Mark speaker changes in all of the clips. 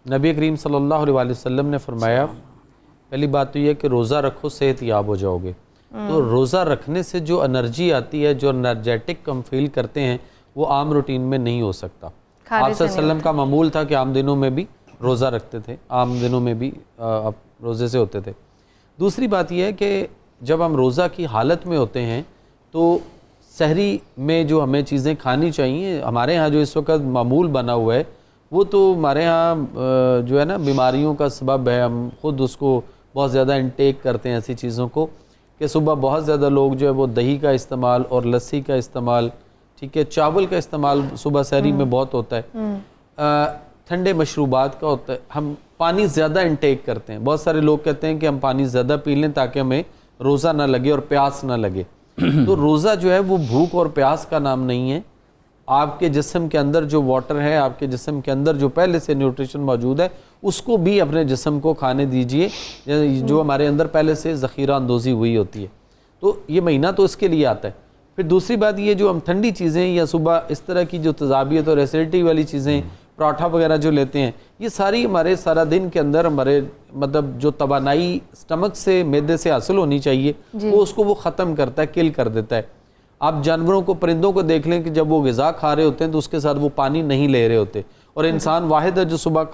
Speaker 1: नबी करीम सल्लल्लाहु अलैहि वसल्लम ने फरमाया, पहली बात तो यह कि रोज़ा रखो सेहत याब हो जाओगे। तो रोज़ा रखने से जो एनर्जी आती है, जो एनर्जेटिक हम फील करते हैं, वो आम रूटीन में नहीं हो सकता। आप सल्लल्लाहु का मामूल था कि आम दिनों में भी रोज़ा रखते थे, आम दिनों में भी रोज़े से होते थे। दूसरी बात यह है कि जब हम रोज़ा की हालत में होते हैं तो सहरी में जो हमें चीज़ें खानी चाहिए, हमारे यहाँ जो इस वक्त मामूल बना हुआ है वो तो हमारे यहाँ जो है ना बीमारियों का सबब है। हम खुद उसको बहुत ज़्यादा इंटेक करते हैं ऐसी चीज़ों को कि सुबह बहुत ज़्यादा लोग जो है वो दही का इस्तेमाल और लस्सी का इस्तेमाल, ठीक है, चावल का इस्तेमाल सुबह सहरी में बहुत होता है, ठंडे मशरूबात का होता है, हम पानी ज़्यादा इंटेक करते हैं। बहुत सारे लोग कहते हैं कि हम पानी ज़्यादा पी लें ताकि हमें रोज़ा ना लगे और प्यास ना लगे। तो रोज़ा जो है वो भूख और प्यास का नाम नहीं है। आपके जिस्म के अंदर जो वाटर है, आपके जिस्म के अंदर जो पहले से न्यूट्रिशन मौजूद है, उसको भी अपने जिस्म को खाने दीजिए, जो हमारे अंदर पहले से ज़ख़ीरा अंदोज़ी हुई होती है। तो ये महीना तो इसके लिए आता है। फिर दूसरी बात ये, जो हम ठंडी चीज़ें या सुबह इस तरह की जो तज़ाबियत और एसिडिटी वाली चीज़ें, पराठा वगैरह जो लेते हैं, ये सारी हमारे सारा दिन के अंदर हमारे मतलब जो तवानाई स्टमक से, मैदे से हासिल होनी चाहिए, वो उसको वो ख़त्म करता है, किल कर देता है। आप जानवरों को, परिंदों को देख लें कि जब वो ग़िज़ा खा रहे होते हैं तो उसके साथ वो पानी नहीं ले रहे होते, और इंसान वाहिद है जो सुबह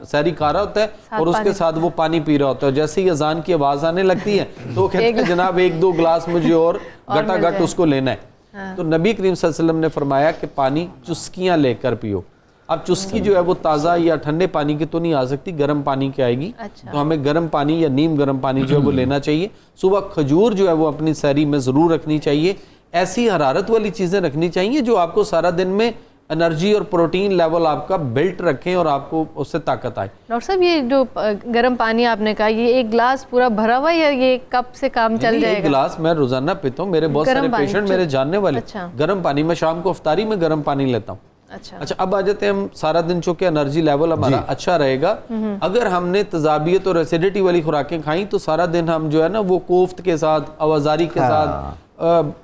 Speaker 1: सहरी खा रहा होता है और उसके साथ वो पानी पी रहा होता है। जैसे ही अजान की आवाज़ आने लगती है तो वो कहते हैं जनाब 1-2 गिलास मुझे और गटागट उसको लेना है। तो नबी करीम सल्लल्लाहु अलैहि वसल्लम ने फरमाया कि पानी चुस्कियाँ लेकर पियो। अब चुस्की जो है वो ताज़ा या ठंडे पानी की तो नहीं आ सकती, गर्म पानी की आएगी। तो हमें गर्म पानी या नीम गर्म पानी जो है वो लेना चाहिए। सुबह खजूर जो है वो अपनी सहरी में ज़रूर रखनी चाहिए। ऐसी हरारत वाली चीज़ें रखनी चाहिए जो आपको सारा दिन में एनर्जी और प्रोटीन लेवल आपका बिल्ट रखें और आपको उससे ताकत आए।
Speaker 2: डॉक्टर साहब, ये जो गर्म पानी आपने कहा, ये एक गिलास पूरा भरा हुआ या ये कप से काम चल जाएगा?
Speaker 1: एक गिलास मैं रोजाना पीता हूँ। मेरे बहुत सारे पेशेंट मेरे जानने वाले गर्म पानी, मैं शाम को अफ्तारी में गर्म पानी लेता हूँ। अच्छा, अब आ जाते हैं हम, सारा दिन चूंकि एनर्जी लेवल हमारा अच्छा रहेगा, अगर हमने तजाबियत और एसिडिटी वाली खुराकें खाई तो सारा दिन हम जो है ना वो कोफ्त के साथ, आवाजारी के साथ,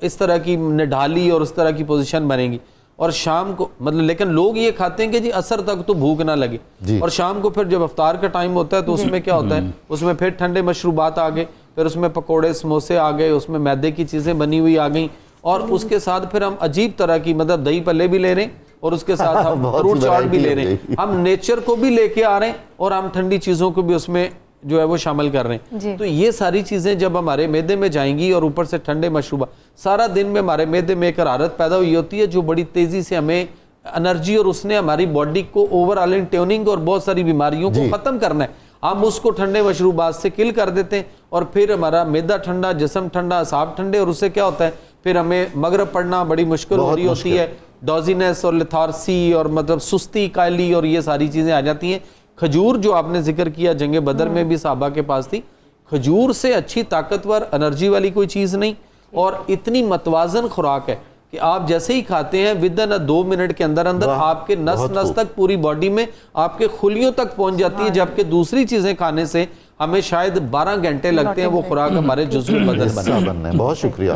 Speaker 1: इस तरह की निढाली और इस तरह की पोजीशन बनेगी। और शाम को मतलब, लेकिन लोग ये खाते हैं कि जी असर तक तो भूख ना लगे, और शाम को फिर जब अफ्तार का टाइम होता है तो उसमें क्या होता है, उसमें फिर ठंडे मशरूबात आ गए, फिर उसमें पकोड़े समोसे आ गए, उसमें मैदे की चीज़ें बनी हुई आ गई, और उसके साथ फिर हम अजीब तरह की मतलब दही पल्ले भी ले रहे हैं और उसके साथ हम फ्रूट चाट भी ले रहे हैं। हम नेचर को भी लेके आ रहे हैं और हम ठंडी चीज़ों को भी उसमें जो है वो शामिल कर रहे हैं। तो ये सारी चीज़ें जब हमारे मैदे में जाएंगी और ऊपर से ठंडे मशरूबा, सारा दिन में हमारे मैदे में एक हरारत पैदा हुई होती है जो बड़ी तेज़ी से हमें एनर्जी, और उसने हमारी बॉडी को ओवरऑल ट्यूनिंग और बहुत सारी बीमारियों को ख़त्म करना है। हम उसको ठंडे मशरूबात से किल कर देते हैं और फिर हमारा मैदा ठंडा, जिस्म ठंडा, असाब ठंडे, और उससे क्या होता है फिर हमें मगरिब पढ़ना बड़ी मुश्किल हो रही होती है। डॉजीनेस और लिथार्सी और मतलब सुस्ती, कायली और ये सारी चीज़ें आ जाती हैं। खजूर जो आपने जिक्र किया, जंगे बदर में भी साहबा के पास थी, खजूर से अच्छी ताकतवर एनर्जी वाली कोई चीज़ नहीं, और इतनी मतवाजन खुराक है कि आप जैसे ही खाते हैं विद इन 2 मिनट के अंदर अंदर आपके नस तक, पूरी बॉडी में आपके खुलियों तक पहुंच जाती है, जबकि दूसरी चीज़ें खाने से हमें शायद 12 घंटे लगते हैं वो खुराक हमारे जुज़्व बदन बनने।
Speaker 3: बहुत शुक्रिया।